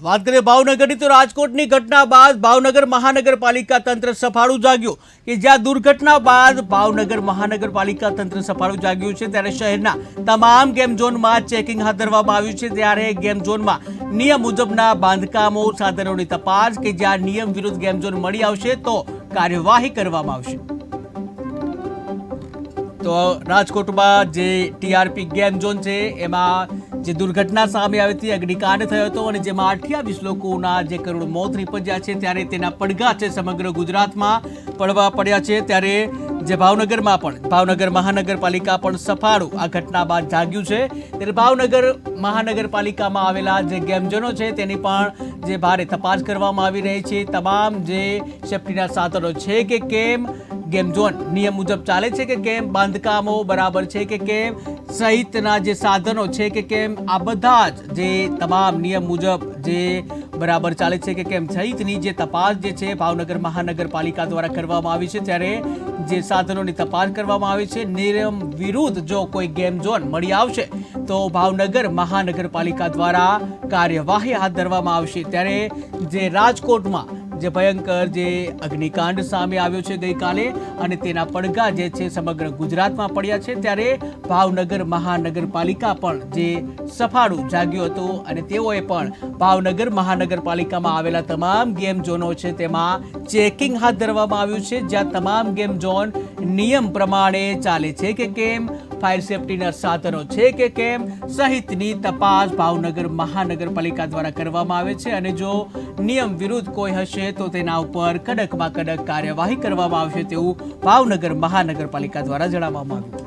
વાત કરીએ ભાવનગરની તો રાજકોટની ઘટના બાદ ભાવનગર મહાનગરપાલિકા તંત્ર સફાળું જાગ્યું કે જ્યાં દુર્ઘટના બાદ ભાવનગર મહાનગરપાલિકા તંત્ર સફાળું જાગ્યું છે ત્યારે શહેરના તમામ ગેમ ઝોનમાં ચેકિંગ હાથ ધરવામાં આવ્યું છે। ત્યારે ગેમ ઝોનમાં નિયમ મુજબના બાંધકામો સાધનોની તપાસ કે જ્યાં નિયમ વિરુદ્ધ ગેમ ઝોન મળી આવશે તો કાર્યવાહી કરવામાં આવશે। તો રાજકોટમાં જે ટીઆરપી ગેમ ઝોન છે એમાં જે દુર્ઘટના સામે આવી હતી, અગ્નિકાંડ થયો હતો અને જેમાં 28 લોકોના જે કરોડ મોત નીપજ્યા છે ત્યારે તેના પડઘા છે સમગ્ર ગુજરાતમાં પડવા પડ્યા છે। ત્યારે જે ભાવનગરમાં પણ ભાવનગર મહાનગરપાલિકા પણ સફાળું આ ઘટના બાદ જાગ્યું છે। ત્યારે ભાવનગર મહાનગરપાલિકામાં આવેલા જે ગેમ ઝોનો છે તેની પણ જે ભારે તપાસ કરવામાં આવી રહી છે। તમામ જે સેફ્ટીના સાધનો છે કે કેમ, ગેમ ઝોન નિયમ મુજબ ચાલે છે કે કેમ, બાંધકામો બરાબર છે કે કેમ, સહિતના જે સાધનો છે કે કેમ, આ બધા જ જે તમામ નિયમ મુજબ જે બરાબર ચાલે છે કે કેમ સહિતની જે તપાસ જે છે ભાવનગર મહાનગરપાલિકા દ્વારા કરવામાં આવી છે। ત્યારે જે સાધનોની તપાસ કરવામાં આવી છે, નિયમ વિરુદ્ધ જો કોઈ ગેમ ઝોન મળી આવશે તો ભાવનગર મહાનગરપાલિકા દ્વારા કાર્યવાહી હાથ ધરવામાં આવશે। ત્યારે જે રાજકોટમાં જે ભયંકર જે અગ્નિકાંડ સામે આવ્યો છે ગઈકાલે અને તેના પડઘા જે છે સમગ્ર ગુજરાતમાં પડ્યા છે, ત્યારે ભાવનગર મહાનગરપાલિકા પણ જે સફાળું જાગ્યું હતું અને તેઓએ પણ ભાવનગર મહાનગરપાલિકામાં આવેલા તમામ ગેમ ઝોનો છે તેમાં ચેકિંગ હાથ ધરવામાં આવ્યું છે, જ્યાં તમામ ગેમ ઝોન નિયમ પ્રમાણે ચાલે છે કે કેમ, ફાયર સેફ્ટીના સાધનો છે કે કેમ સહિતની તપાસ ભાવનગર મહાનગરપાલિકા દ્વારા કરવામાં આવે છે। અને જો નિયમ વિરુદ્ધ કોઈ હશે તો તેના ઉપર કડકમાં કડક કાર્યવાહી કરવામાં આવશે તેવું ભાવનગર મહાનગરપાલિકા દ્વારા જણાવવામાં આવ્યું।